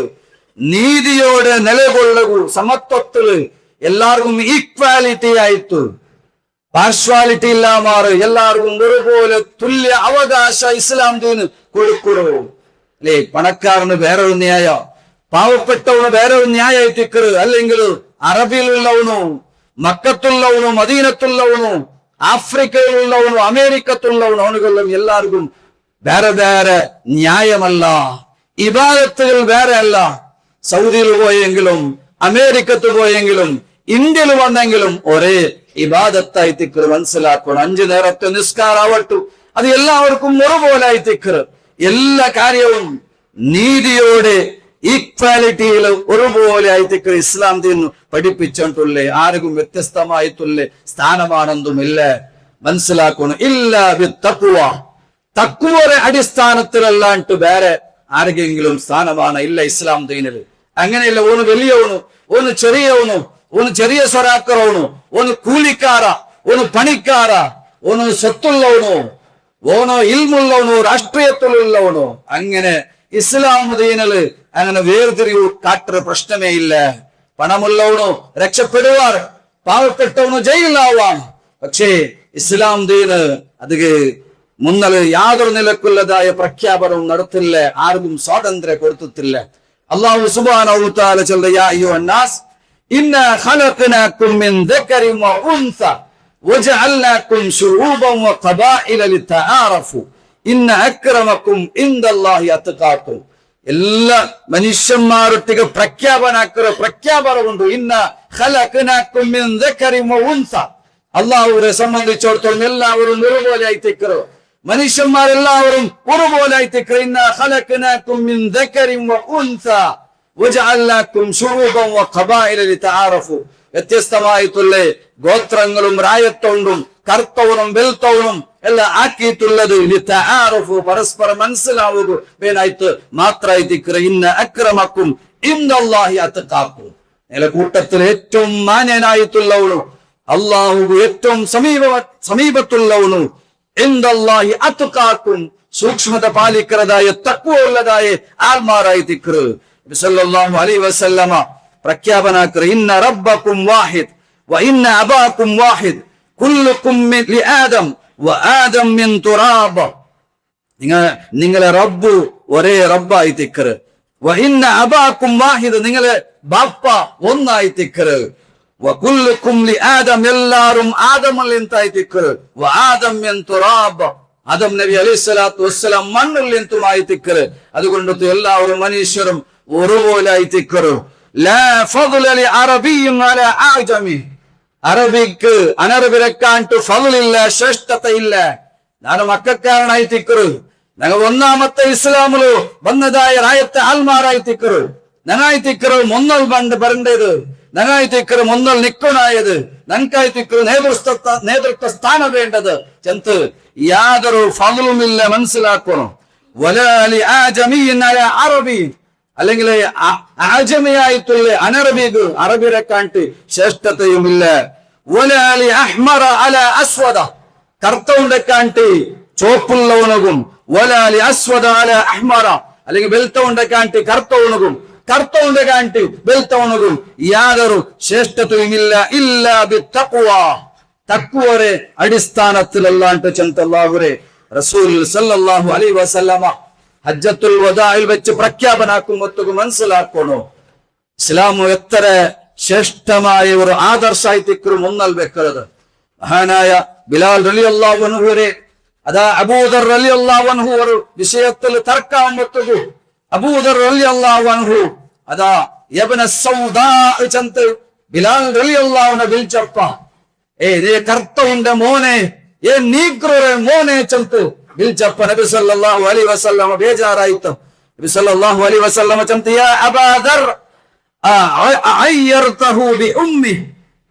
നീതിയോടെ നിലകൊള്ളൂ. സമത്വത്തില് എല്ലാവർക്കും ഈക്വാലിറ്റി ആയിട്ട്, പാർഷ്വാലിറ്റി ഇല്ലാമാറ് എല്ലാവർക്കും ഒരുപോലെ തുല്യ അവകാശ ഇസ്ലാം ദീന് കൊടുക്കൂ. അല്ലെ, പണക്കാരന് വേറൊരു ന്യായ, പാവപ്പെട്ടവന് വേറൊരു ന്യായമായി തിക്കറ്. അല്ലെങ്കിൽ അറബിയിലുള്ളവനോ മക്കത്തുള്ളവനോ മദീനത്തുള്ളവനോ ആഫ്രിക്കയിലുള്ളവനോ അമേരിക്കത്തുള്ളവനോ അവനുകളും എല്ലാവർക്കും വേറെ വേറെ ന്യായമല്ല. ഇബാദത്തുകൾ വേറെ അല്ല. സൗദിയിൽ പോയെങ്കിലും അമേരിക്കത്ത് പോയെങ്കിലും ഇന്ത്യയിൽ വന്നെങ്കിലും ഒരേ ഇബാദത്തായി തിക്കർ മനസ്സിലാക്കണം. 5 നേരത്തെ നിസ്കാരാവട്ടു അത് എല്ലാവർക്കും ഒരുപോലായി തിക്കർ. എല്ലാ കാര്യവും നീതിയോടെ ഈക്വാലിറ്റിയിൽ ഒരുപോലെ ആയിത്തിക്കർ ഇസ്ലാം ദീൻ പഠിപ്പിച്ചിട്ടുള്ളേ. ആർക്കും വ്യത്യസ്തമായിട്ടുള്ള സ്ഥാനമാണെന്നുമില്ല. മനസ്സിലാക്കണം. ഇല്ല തഖ്വ, തഖ്വയുടെ അടിസ്ഥാനത്തിലല്ലാണ്ട് വേറെ ആർക്കെങ്കിലും സ്ഥാനമാണ് ഇല്ല ഇസ്ലാം ദീനിൽ. അങ്ങനെയല്ല. ഓന് വലിയവനു, ഓന് ചെറിയവനു, ഓന് ചെറിയ സ്വരാക്കറവനു, ഓന് കൂലിക്കാര, ഓന് പണിക്കാര, ഓന് സ്വത്തുള്ളവനോ, ഓനോ ഇൽമുള്ളവനോ രാഷ്ട്രീയത്തിലുള്ളവനോ, അങ്ങനെ ഇസ്ലാം ദീനില് അങ്ങനെ വേർതിരിവ് കാട്ടുന്ന പ്രശ്നമേ ഇല്ല. പണമുള്ളവനോ രക്ഷപ്പെടുവാർ, പാവപ്പെട്ടവനോ ജയിലിലാവാൻ. പക്ഷേ ഇസ്ലാം ദീന് അത് മുന്നല് യാതൊരു നിലക്കുള്ളതായ പ്രഖ്യാപനവും നടത്തില്ല, ആർക്കും സ്വാതന്ത്ര്യം കൊടുത്തിട്ടില്ല. അല്ലാഹു സുബ്ഹാനഹു വ തആല ചൊല്ല, യാ അയ്യുഹന്നാസ് ഇന്നാ ഖലഖനാകും മിൻ ദക്കരിൻ വ ഉൻസ വജഅൽനാകും ശുഊബൻ വ ഖബാഇല ലിതആറഫു ഇന്ന അക്രമകും ഇൻദല്ലാഹി അത്ഖാകും. എല്ലാ മനുഷ്യന്മാരൊട്ടിಗೆ പ്രഖ്യാപനമുണ്ട്. ഇന്ന ഖലഖനാകും മിൻ ദക്കരിൻ വ ഉൻസ. അല്ലാഹുവിനെ സംബന്ധിച്ചിടത്തോളം എല്ലാവരും ഒരുപോലെ ആയിത്തേക്കറോ, മനുഷ്യന്മാരെല്ലാവരും ഒരുപോലെ ആയിത്തേക്കറ. ഇന്ന ഖലഖനാകും മിൻ ദക്കരിൻ വ ഉൻസ വജഅൽനാകും ശുഊബൻ വ ഖബാഇല ലിതആറഫു. വ്യത്യസ്തമായിട്ടുള്ള ഗോത്രങ്ങളും രായത്തോണ്ടും കർത്തവനും വെൽത്തവനും എല്ലാം ആക്കിയിട്ടുള്ളത് ലിതആറഫു, പരസ്പരം മനസ്സിലാവുക വേനായിട്ട് മാത്രമായിത്തേക്കറ. ഇന്ന അക്രമക്കും ഇൻദല്ലാഹി അത്ഖാകും. നില കൂട്ടത്തിൽ ഏറ്റവും മാന്യനായിട്ടുള്ളവനും അള്ളാഹു ഏറ്റവും സമീപത്തുള്ളവനും ഇൻദല്ലാഹി അത്ഖാകും, സൂക്ഷ്മത പാലിക്കുന്നതായ തഖ്വ ഉള്ളതായ ആൾമാരായി തിക്ർ. നബി സല്ലല്ലാഹു അലൈഹി വസല്ലമ പ്രഖ്യാപനാക്കർ, ഇന്ന റബ്ബക്കും വാഹിദ് വ ഇന്ന അബാക്കും വാഹിദ് കുല്ലുക്കും മിൻ ലിആദം വ ആദം മിൻ തുറാബ്. നിങ്ങളെ റബ്ബ് ഒരേ റബ്ബായി തിക്ർ. വ ഇന്ന അബാക്കും വാഹിദ്, നിങ്ങളെ ബാപ്പ ഒന്നായി തിക്ർ. വകുല്ലുക്കും ലിആദം, എല്ലാവരും ആദമിൽ നിന്നായി തിക്ർ. വ ആദം മിൻ തുറാബ്, ആദം നബി അലൈഹിസ്സലാത്തു വസ്സലാം മണ്ണിൽ നിന്നുമായി തിക്ർ. അതുകൊണ്ട് എല്ലാവരും മനുഷ്യരും ഒരുപോലെ ആയി തിക്ർ. ലാ ഫദ്ല ലി അറബിയ്യിൻ അലാ അഅജമി, അറബിക്ക് അനറബിരെക്കാണ്ട് ഫദ്ലില്ല, ശ്രേഷ്ഠതയില്ല. ഞാൻ മക്കക്കാരനായി തിക്ർ. ഞങ്ങൾ ഒന്നാമത്തെ ഇസ്ലാമില് വന്നതായ രായത്തെ ആൽമാരായി തിക്ർ. ഞങ്ങായി തിക്ർ മുന്നൽ പണ്ട് പറണ്ടത്, ഞങ്ങായി തിക്ർ മുന്നൽ നിക്കണായത്, ഞങ്ങൾക്കായി തിക്ർ നേതൃത്വ സ്ഥാനം വേണ്ടത് ചെന്ത് യാതൊരു ഫദ്ലുമില്ല മനസ്സിലാക്കണം. വലാ ലി അഅജമിയ്യിൻ അലാ അറബി, അല്ലെങ്കിൽ ആജമിയായിട്ടുള്ള അനറബിക്ക് അറബിരെ കാണിട്ട് ശ്രേഷ്ഠതയുമില്ല. വലാലി അഹ്മറ അല അസ്വദ കറുത്തവന്റെ കാണിട്ട് ചോപ്പുള്ളവനകും, വലാലി അസ്വദ അല അഹ്മറ അല്ലെങ്കിൽ വെളുത്തവന്റെ കാണിട്ട് കറുത്തവനകും, കറുത്തവന്റെ കാണിട്ട് വെളുത്തവനകും യാതൊരു ശ്രേഷ്ഠതയുമില്ല. ഇല്ലാ ബി തഖ്വ തഖ്വയുടെ അടിസ്ഥാനത്തിലല്ലാണ്ട് ചെന്തല്ലാഹുരെ റസൂൽ സല്ലല്ലാഹു അലൈഹി വസല്ലമ ഹജ്ജത്തുൽ വദാഇൽ വെച്ച് പ്രഖ്യാപനാക്കുമ്പോഴത്തേക്ക് മനസ്സിലാക്കണോ ഇസ്ലാമു എത്ര ശ്രേഷ്ഠമായ ഒരു ആദർശായിട്ട് മുന്നൽ വെക്കുന്നത്. മഹാനായ ബിലാൽ റളിയല്ലാഹു അൻഹുരെ അതാ അബൂദർ റളിയല്ലാഹു അൻഹു ഒരു വിഷയത്തിൽ തർക്കാവുമ്പോഴത്തേക്ക് അബൂദർ റളിയല്ലാഹു അൻഹു അതാ യബ്ന സൗദാ ചന്ത് ബിലാൽ റളിയല്ലാഹു അൻഹു വിളിച്ചപ്പ നീ കർത്തവന്റെ മോനെ നീഗ്രോറെ മോനെ ചന്ത് വിളിച്ചപ്പ നബി സല്ലല്ലാഹു അലൈഹി വസല്ലമ ബേജാറായിತು. നബി സല്ലല്ലാഹു അലൈഹി വസല്ലമ ചന്ത് യാ അബൂദർ അയ്യർതഹു ബി ഉമ്മി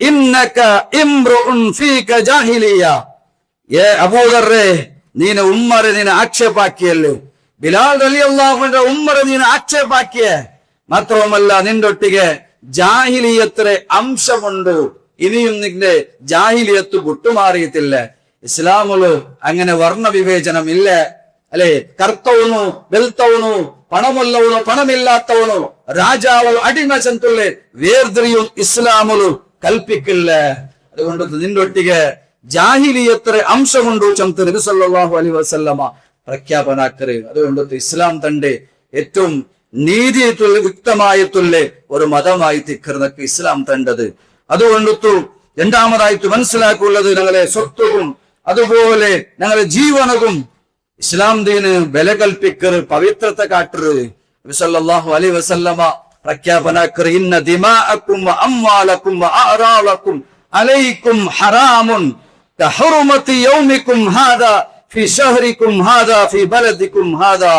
ഇന്നക ഇംറുഉൻ ഫീക ജാഹിലിയ. അബൂദർറെ നീന ഉമ്മറെ നീന ആക്ഷേപാക്കിയല്ലേ, ബിലാൽ റളിയല്ലാഹു അൻഹു ഉമ്മറെ നീന ആക്ഷേപാക്കിയേ, മാത്രവുമല്ല നിന്നൊട്ടിಗೆ ജാഹിലിയത്തിലെ അംശമുണ്ട്, ഇനിയും നിന്റെ ജാഹിലിയത്ത് വിട്ടുമാറിയിട്ടില്ല. ഇസ്ലാമില് അങ്ങനെ വർണ്ണ വിവേചനം ഇല്ല അല്ലെ. കറുത്തവനു വെളുത്തവനു, പണമുള്ളവനു പണമില്ലാത്തവനു, രാജാവ് അടിമ ചെന്തുള്ളേ വേർതിരിയും ഇസ്ലാമില് കൽപ്പിക്കില്ല. അതുകൊണ്ട് നിന്നൊട്ടിಗೆ ജാഹിലിയത്തിലെ അംശമുണ്ട് ചെന്ത് നബി സല്ലല്ലാഹു അലൈഹി വസല്ലമ പ്രഖ്യാപനാക്കറ്. അതുകൊണ്ട് ഇസ്ലാം തന്റെ ഏറ്റവും നീതിയായിട്ടുള്ള യുക്തമായിട്ടുള്ള ഒരു മതമായി തിക്കറിനൊക്കെ ഇസ്ലാം തണ്ടത്. അതുകൊണ്ടു രണ്ടാമതായിട്ട് മനസ്സിലാക്കുള്ളത് ഞങ്ങളെ സ്വത്തുക്കും അതുപോലെ ഞങ്ങളെ ജീവനകും ഇസ്ലാം ദീന് വില കൽപ്പിക്കറ്, പവിത്രത്തെ കാട്ടറ്. നബി സല്ലല്ലാഹു അലൈഹി വസല്ലമ പ്രഖ്യാപനാക്കറ് ഇന്ന ദിമാഅക്കും വ അംവാലക്കും വ അഅറാലക്കും അലൈക്കും ഹറാമുൻ കഹുറുമതി യൗമിക്കും ഹാദാ ഫി ശഹരിക്കും ഹാദാ ഫി ബലദിക്കും ഹാദാ.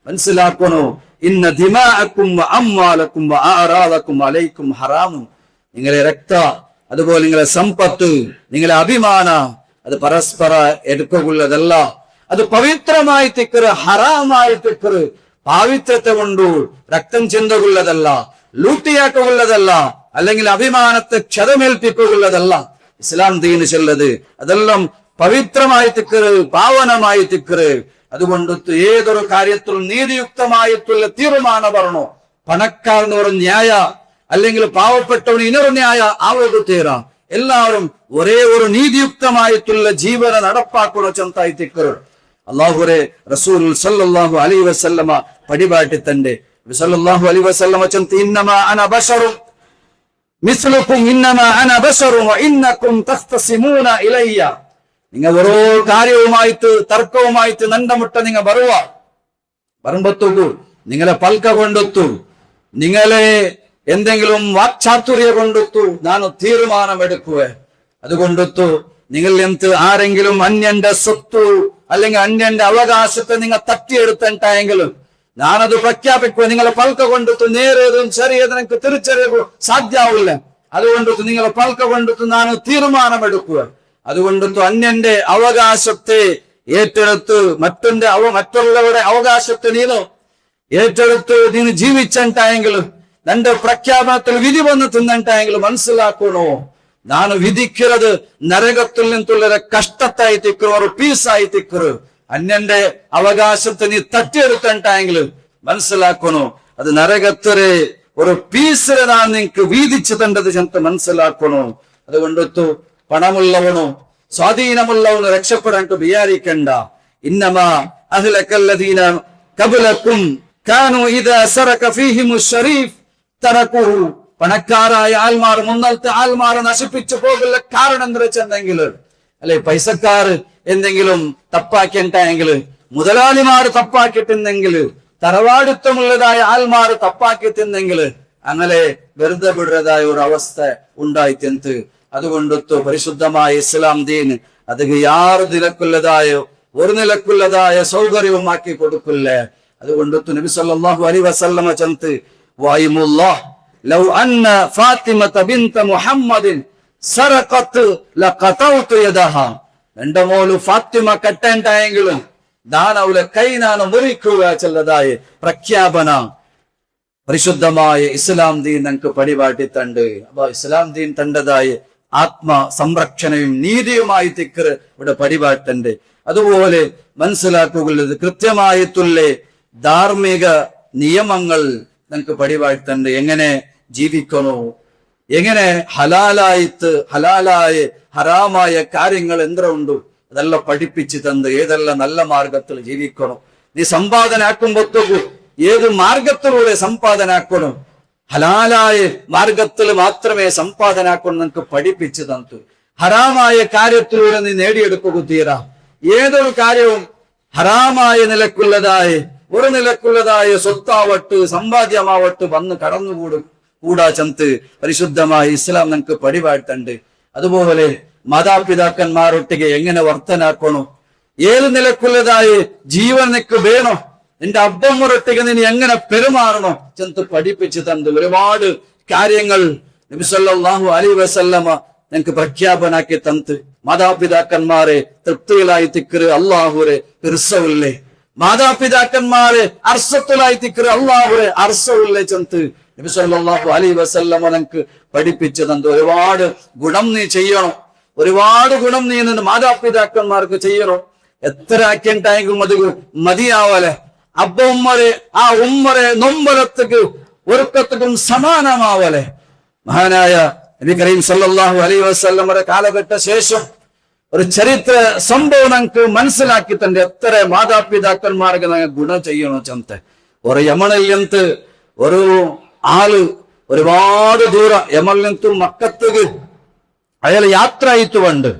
മനസ്സിലാക്കണോ ഇന്ന ദിമാഅക്കും വ അംവാലക്കും വ അഅറാലക്കും അലൈക്കും ഹറാമുൻ. നിങ്ങളെ രക്ത അതുപോലെ നിങ്ങളെ സമ്പത്ത് നിങ്ങളെ അഭിമാന അത് പരസ്പര എടുക്കുള്ളതല്ല, അത് പവിത്രമായി തിക്കറ് ഹറാമായി തിക്കറ്. പാവിത്രത്തെ കൊണ്ടു രക്തം ചിന്തകുള്ളതല്ല, ലൂട്ടിയാക്കുള്ളതല്ല, അല്ലെങ്കിൽ അഭിമാനത്തെ ക്ഷതമേൽപ്പിക്കുള്ളതല്ല ഇസ്ലാം ദീന് ചെല്ലത്. അതെല്ലാം പവിത്രമായി തിക്കറ്, പാവനമായി തിക്കറ്. അതുകൊണ്ട് ഏതൊരു കാര്യത്തിലും നീതിയുക്തമായിട്ടുള്ള തീരുമാനം പറഞ്ഞോ. പണക്കാരന് ഒരു ന്യായ അല്ലെങ്കിൽ പാവപ്പെട്ടവന് ഇനൊരു ന്യായ ആവത് തീരാ. എല്ലാവരും ഒരേ ഒരു നീതിയുക്തമായിട്ടുള്ള ജീവന നടപ്പാക്കുന്ന ചെന്തായി തിക്കറ്. അള്ളാഹുരെ റസൂൽ സല്ലല്ലാഹു അലൈഹി വസല്ലമ പടിപാട്ടി തന്റെ സല്ലല്ലാഹു അലൈഹി വസല്ലമ ചെന്ത് ഇന്നമാ അന ബശറും മിസ്ലുക്കും ഇന്നമാ അന ബശറും വ ഇന്നക്കും തഖ്തസിമൂന ഇലയ്യ. നിങ്ങൾ ഓരോ കാര്യവുമായിട്ട് തർക്കവുമായിട്ട് നണ്ടമുട്ട നിങ്ങൾ വരുമ്പത്തു നിങ്ങളെ പൽക്ക കൊണ്ടെത്തു, നിങ്ങളെ എന്തെങ്കിലും വാക്ചാതുര്യ കൊണ്ടെത്തു ನಾನು തീരുമാനമെടുക്കുക. അതുകൊണ്ടെത്തു നിങ്ങൾ എന്ത് ആരെങ്കിലും അന്യന്റെ സ്വത്ത് അല്ലെങ്കിൽ അന്യന്റെ അവകാശത്തെ നിങ്ങൾ തട്ടിയെടുത്തിട്ടായെങ്കിലും ഞാനത് പ്രഖ്യാപിക്കുക. നിങ്ങളെ പൽക്ക കൊണ്ടെത്തു നേരേതും ചെറിയതും എനിക്ക് തിരിച്ചറിയുക സാധ്യമാവില്ല. അതുകൊണ്ടെത്തു നിങ്ങളെ പൽക്ക കൊണ്ടെത്തു ನಾನು തീരുമാനമെടുക്കുക. അതുകൊണ്ടെത്തു അന്യന്റെ അവകാശത്തെ ഏറ്റെടുത്ത് മറ്റുള്ളവരുടെ അവകാശത്തെ നീನು ഏറ്റെടുത്ത് നീನು ജീവിച്ചിട്ടായെങ്കിലും നിന്റെ പ്രഖ്യാപനത്തിൽ വിധി വന്ന് തിന്നിട്ടായെങ്കിലും മനസ്സിലാക്കണോ ನಾನು വിധിക്കുന്നത് നരകത്തിൽ നിന്നുള്ള കഷ്ടത്തായി തിക്കറ്, ഒരു പീസായി തിക്കറ്. അന്യന്റെ അവകാശത്തെ നീ തട്ടിയെടുത്തിട്ടായെങ്കിലും മനസ്സിലാക്കണോ അത് നരകത്തിലെ ഒരു പീസിനെ ഞാൻ നിനക്ക് വീതിച്ചു തണ്ടത് ചെന്ന് മനസ്സിലാക്കണോ. അതുകൊണ്ടൊത്തു പണമുള്ളവനോ സ്വാധീനമുള്ളവനോ രക്ഷപ്പെടാൻ വിചാരിക്കണ്ട. ഇന്നമാ അഹ്ലകല്ലദീന ഖബ്ലകും കാനൂ ഇദാ സറക ഫീഹിമുശ് ശരീഫ് തറക്കുഹു. പണക്കാരായ ആൾമാർ മുന്നത്തെ ആൾമാർ നശിപ്പിച്ചു പോകുന്ന കാരണം എന്താ വെച്ചെങ്കിൽ അല്ലെ പൈസക്കാർ എന്തെങ്കിലും തപ്പാക്കിയിട്ടെങ്കിൽ, മുതലാളിമാർ തപ്പാക്കിട്ടെങ്കിൽ, തറവാടിത്തമുള്ളതായ ആൾമാർ തപ്പാക്കിട്ടെങ്കിൽ അങ്ങനെ വെറുതെ വിടുന്നതായ ഒരു അവസ്ഥ ഉണ്ടായിത്തെന്ത്. അതുകൊണ്ടൊത്തു പരിശുദ്ധമായ ഇസ്ലാം ദീൻ അത് യാറ് നിലക്കുള്ളതായോ ഒരു നിലക്കുള്ളതായ സൗകര്യവുമാക്കി കൊടുക്കില്ല. അതുകൊണ്ടൊത്തു നബി സല്ലല്ലാഹു അലൈഹി വസല്ലമ ചന്ത് വായിമുല്ലാഹ് ലൗ അന്ന ഫാത്തിമത ബിൻത മുഹമ്മദിൻ സറഖത് ലഖതൗതു യദഹാ. എന്റെ മോള് ഫാത്തിമ കെട്ടേണ്ടായെങ്കിലും ഞാൻ അവളെ കൈ ನಾನು മുറിക്കുക ചെല്ലതായ പ്രഖ്യാപന. പരിശുദ്ധമായ ഇസ്ലാം ദീൻ നമുക്ക് പടിപാട്ടി തണ്ട്. അപ്പൊ ഇസ്ലാം ദീൻ തണ്ടതായ ആത്മ സംരക്ഷണയും നീതിയുമായി തിക്കർ ഇവിടെ പടിപാട്ടുണ്ട്. അതുപോലെ മനസ്സിലാക്കുകയുള്ളത് കൃത്യമായിട്ടുള്ള ധാർമ്മിക നിയമങ്ങൾ നമുക്ക് പടിപാട്ടുണ്ട്. എങ്ങനെ ജീവിക്കണോ, എങ്ങനെ ഹലാലായ ഹറാമായ കാര്യങ്ങൾ എന്തുണ്ടോ അതെല്ലാം പഠിപ്പിച്ചു തന്ന് ഏതെല്ലാം നല്ല മാർഗത്തിൽ ജീവിക്കണം. നീ സമ്പാദനാക്കുമ്പോഴത്തേക്ക് ഏത് മാർഗത്തിലൂടെ സമ്പാദനാക്കണം, ഹലാലായ മാർഗത്തിൽ മാത്രമേ സമ്പാദനാക്കണം നമുക്ക് പഠിപ്പിച്ചു തന്നു. ഹറാമായ കാര്യത്തിലൂടെ നീ നേടിയെടുക്കുക തീരാ. ഏതൊരു കാര്യവും ഹറാമായ ഒരു നിലക്കുള്ളതായ സ്വത്താവട്ട് സമ്പാദ്യമാവട്ട് വന്ന് കൂടാ ചന്ത് പരിശുദ്ധമായ ഇസ്ലാം നമുക്ക് പടിപാട്ടുണ്ട്. അതുപോലെ മാതാപിതാക്കന്മാരൊട്ടിಗೆ എങ്ങനെ വർത്തനാക്കണോ, ഏത് നിലക്കുള്ളതായ ജീവൻ നിനക്ക് വേണോ, നിന്റെ അബ്ബമ്മൊരൊട്ടിಗೆ നീ എങ്ങനെ പെരുമാറണോ ചെന്ന് പഠിപ്പിച്ചു തന്നു. ഒരുപാട് കാര്യങ്ങൾ നബി സല്ലല്ലാഹു അലൈഹി വസല്ലമ ഞങ്ങൾക്ക് പ്രഖ്യാപനാക്കി തന്ന്. മാതാപിതാക്കന്മാരെ തൃപ്തിയിലായി തിക്കറ് അള്ളാഹുരെ പിർസവില്ലേ, മാതാപിതാക്കന്മാരെ അർസത്തിലായി തിക്കറ് അള്ളാഹുരെ അർസവില്ലേ ചെന്ന് നബി സല്ലല്ലാഹു അലൈഹി വസല്ലമ ഞങ്ങൾക്ക് പഠിപ്പിച്ചു തന്നു. ഒരുപാട് ഗുണം നീ ചെയ്യണം, ഒരുപാട് ഗുണം നീ നിന്റെ മാതാപിതാക്കന്മാർക്ക് ചെയ്യണം. എത്ര ആക്കിണ്ടായെങ്കിലും അത് മതിയാവലെ. അബ്ബ ഉമ്മരെ ആ ഉമ്മരെ നൊമ്പലത്തേക്ക് ഒരുക്കത്തേക്കും സമാനമാവലെ. മഹാനായ നബി കരീം സല്ലല്ലാഹു അലൈഹി വസല്ലമയുടെ കാലഘട്ട ശേഷം ഒരു ചരിത്ര സംഭവം ഞങ്ങൾക്ക് മനസ്സിലാക്കി തന്നെ. എത്ര മാതാപിതാക്കന്മാർക്ക് ഞങ്ങൾ ഗുണം ചെയ്യണോ ചന്തെ. ഒരു യമനിൽ നിന്ന് ഒരു ആള് ഒരുപാട് ദൂരം യമനിൽ നിന്നും മക്കത്തേക്ക് അയാൾ യാത്ര ആയിട്ടുകൊണ്ട്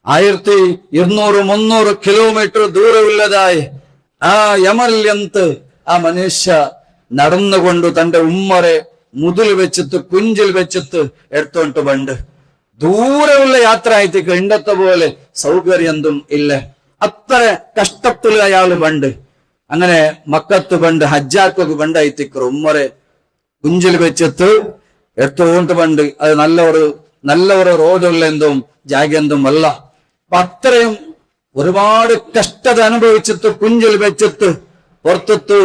1200-300 കിലോമീറ്റർ ദൂരമുള്ളതായി ആ യമനിൽ നിന്ന് ആ മനുഷ്യ നടന്നുകൊണ്ട് തന്റെ ഉമ്മറെ മുതൽ വെച്ചിട്ട് കുഞ്ചിൽ വെച്ചിട്ട് എടുത്തോണ്ട് പണ്ട് ദൂരമുള്ള യാത്ര ആയിട്ട് ഇണ്ടത്തെ പോലെ സൗകര്യം എന്തും ഇല്ല. അത്ര കഷ്ടത്തിൽ അയാൾ പണ്ട് അങ്ങനെ മക്കത്ത് പണ്ട് ഹജ്ജാക്കൊക്കെ പണ്ടായിത്തിക്കറ് ഉമ്മറെ കുഞ്ചിൽ വെച്ചിട്ട് എടുത്തോണ്ട് പണ്ട്. അത് നല്ല ഒരു റോഡുള്ള എന്തും ജാഗ്യന്തും അല്ല. അപ്പൊ അത്രയും ഒരുപാട് കഷ്ടത അനുഭവിച്ചിട്ട് കുഞ്ചിൽ വെച്ചിട്ട് പുറത്തെത്തു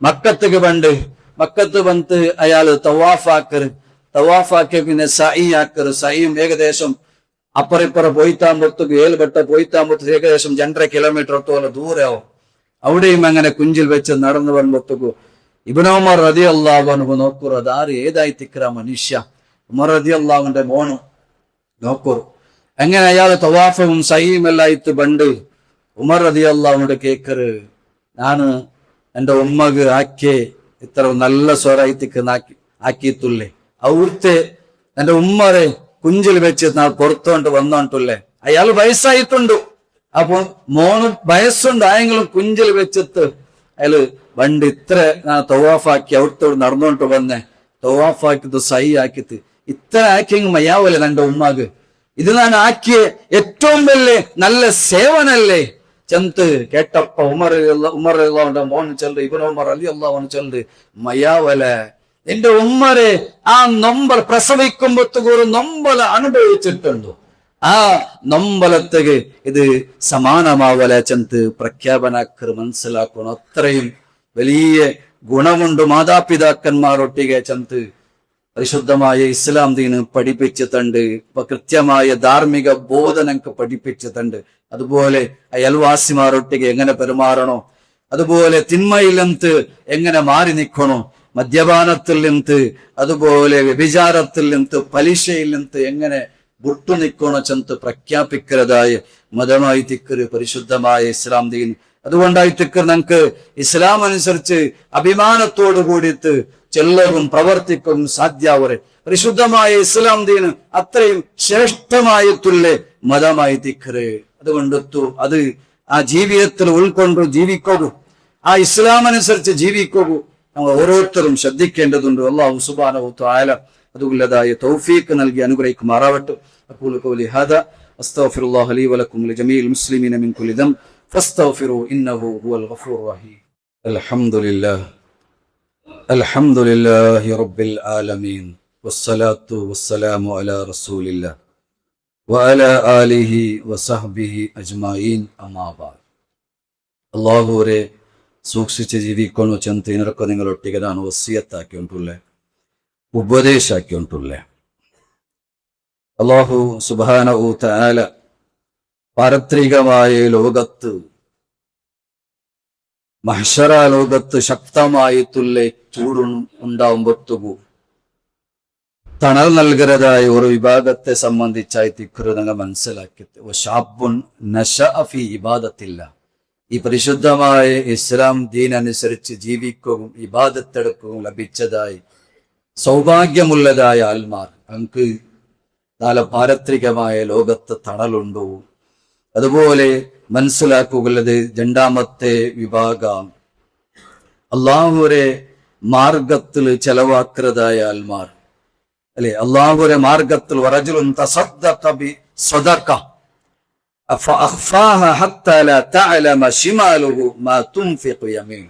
മക്കത്തേക്ക് പണ്ട്. മക്കത്ത് വന്ന് അയാള് തവാഫാക്കി പിന്നെ സഈ ആക്കറ്. സഈയും ഏകദേശം അപ്പറിപ്പറ പോയിത്താമ്പത്തേക്ക് ഏൽബെട്ട പോയിത്താമ്പത്തേക്ക് ഏകദേശം 2.5 കിലോമീറ്ററത്തോളം ദൂരമാവും. അവിടെയും അങ്ങനെ കുഞ്ചിൽ വെച്ച് നടന്നു വന്നത്തേക്കു ഇബ്നു ഉമർ റളിയല്ലാഹു അൻഹു നോക്കുറ അതാറ് ഏതായി തിക്ര മനുഷ്യ. ഉമർ റളിയല്ലാഹുവിന്റെ മോന് നോക്കുറു. അങ്ങനെ അയാള് തവാഫും സഈയും എല്ലാം ആയിട്ട് പണ്ട് ഉമർ റളിയല്ലാഹുവിന്റെ കേക്കറ് ഞാന് എന്റെ ഉമ്മക്ക് ആക്കിയേ ഇത്ര നല്ല സ്വരായിത്തിക്ക് ആക്കിയിട്ടുള്ളേ. അവിടുത്തെ എന്റെ ഉമ്മറെ കുഞ്ചിൽ വെച്ച് നാ പുറത്തോണ്ട് വന്നോണ്ടുള്ളേ. അയാൾ വയസ്സായിട്ടുണ്ട്. അപ്പൊ മോന് വയസ്സുണ്ട്, ആയെങ്കിലും കുഞ്ചിൽ വെച്ചിട്ട് അയാള് വണ്ട് ഇത്ര ഞാൻ തവാഫാക്കി അവിടുത്തോട് നടന്നോണ്ട് വന്നേ. തവാഫാക്കിട്ട് സൈ ആക്കിട്ട് ഇത്ര ആക്കിയെങ്കിൽ മയ്യാവല്ലേ എന്റെ ഉമ്മാക്ക്. ഇത് ഞാൻ ആക്കിയ ഏറ്റവും വലിയ നല്ല സേവനല്ലേ ചെന്ത് കേട്ടപ്പ ഉമർ അള്ളാഹുന്റെ മോൻ ചെല്ല് ഇബ്നു ഉമർ റളിയല്ലാഹു അൻഹു ചെല്ല് മയ്യാവല നിന്റെ ഉമ്മരെ ആ നൊമ്പൽ പ്രസവിക്കുമ്പോഴത്തേക്ക് ഒരു നൊമ്പല അനുഭവിച്ചിട്ടുണ്ടോ, ആ നൊമ്പലത്തേക്ക് ഇത് സമാനമാവല ചെന്ത് പ്രഖ്യാപനാക്കർ മനസ്സിലാക്കണം. അത്രയും വലിയ ഗുണമുണ്ട് മാതാപിതാക്കന്മാരൊട്ടിಗೆ ചെന്ത് പരിശുദ്ധമായ ഇസ്ലാം ദീന് പഠിപ്പിച്ചിട്ടുണ്ട്. ഇപ്പൊ കൃത്യമായ ധാർമ്മിക ബോധനക്ക് പഠിപ്പിച്ചിട്ടുണ്ട്. അതുപോലെ അയൽവാസിമാരൊട്ടിಗೆ എങ്ങനെ പെരുമാറണോ, അതുപോലെ തിന്മയിൽ നിന്ന് എങ്ങനെ മാറി നിൽക്കണോ, മദ്യപാനത്തിൽ നിന്ന്, അതുപോലെ വ്യഭിചാരത്തിൽ നിന്ന്, പലിശയിൽ നിന്ന് എങ്ങനെ വിട്ടു നിൽക്കണോ ചെന്ന് പ്രഖ്യാപിക്കുന്നതായ മതമായി തിക്കറ് പരിശുദ്ധമായ ഇസ്ലാം ദീൻ. അതുകൊണ്ടായി തിക്കർ നമുക്ക് ഇസ്ലാം അനുസരിച്ച് അഭിമാനത്തോടു കൂടിയിട്ട് ചെല്ലവും പ്രവർത്തിക്കും സാധ്യാവരെ. പരിശുദ്ധമായ ഇസ്ലാം ദീന് അത്രയും ശ്രേഷ്ഠമായിട്ടുള്ള മതമായി തിക്കറ്. അതുകൊണ്ടെത്തു അത് ആ ജീവിതത്തിൽ ഉൾക്കൊണ്ട് ജീവിക്കൂ, ആ ഇസ്ലാം അനുസരിച്ച് ജീവിക്കൂ. നമ്മൾ ഓരോരുത്തരും ശ്രദ്ധിക്കേണ്ടതുണ്ട്. അല്ലാഹു സുബ്ഹാനഹു വതആല അതുള്ളതായ തൗഫീഖ് നൽകി അനുഗ്രഹിക്കുമാറാവട്ടെ. അഖൂലു ഖൗലി ഹാദാ അസ്തഗ്ഫിറുല്ലാഹ ലീ വലക്കും ലിജമീഇൽ മുസ്ലിമീന മിൻ കുല്ലി ദംബ് ഫസ്തഗ്ഫിറൂ ഇന്നഹു ഹുവൽ ഗഫൂറുർ റഹീം. അൽഹംദുലില്ലാഹി റബ്ബിൽ ആലമീൻ വസ്സലാത്തു വസ്സലാമു അലാ റസൂലില്ലാഹ് വഅലാ ആലിഹി വസഹ്ബിഹി അജ്മഈൻ അമ്മാ ബഅദ്. അല്ലാഹുവേ സൂക്ഷിച്ച് ജീവിക്കണോ ചെന്ന് ഇതിനൊക്കെ നിങ്ങളൊട്ടിಗೆ ನಾನು വസിയത്താക്കി ഉണ്ടുള്ളേ, ഉപദേശാക്കി ഉണ്ടുള്ളേ. അല്ലാഹു സുബ്ഹാനഹു തആല പാരത്രികമായ ലോകത്ത്, മഹ്ശറ ലോകത്ത് ശക്തമായിട്ടുള്ള ചൂടുണ്ടാവുമ്പൊത്തുകൂ തണൽ നൽകുന്നതായ ഒരു വിഭാഗത്തെ സംബന്ധിച്ചായി തിക്റ് നിങ്ങൾ മനസ്സിലാക്കിയത് ഷാബുൻ നശഅ ഫീ ഇബാദത്തില്ല. ഈ പരിശുദ്ധമായ ഇസ്ലാം ദീൻ അനുസരിച്ച് ജീവിക്കുകയും ഇബാദത്തെടുക്കുകയും ലഭിച്ചതായി സൗഭാഗ്യമുള്ളതായ ആൽമാർ അങ്ക് നാളെ പാരത്രികമായ ലോകത്ത് തണലുണ്ടോ. അതുപോലെ മനസ്സിലാക്കുകയുള്ളത് രണ്ടാമത്തെ വിഭാഗം അള്ളാഹുരെ മാർഗത്തിൽ ചെലവാക്കുന്നതായ ആൽമാർ അല്ലെ. അള്ളാഹുരെ മാർഗത്തിൽ വറജുലുൻ തസദ്ദഖ ബി സദഖ ഫഅഖ്ഫാഹ ഹത്താ ലാ തഅലമ ശിമാലുഹു മാ തുൻഫിഖു യമീൻ.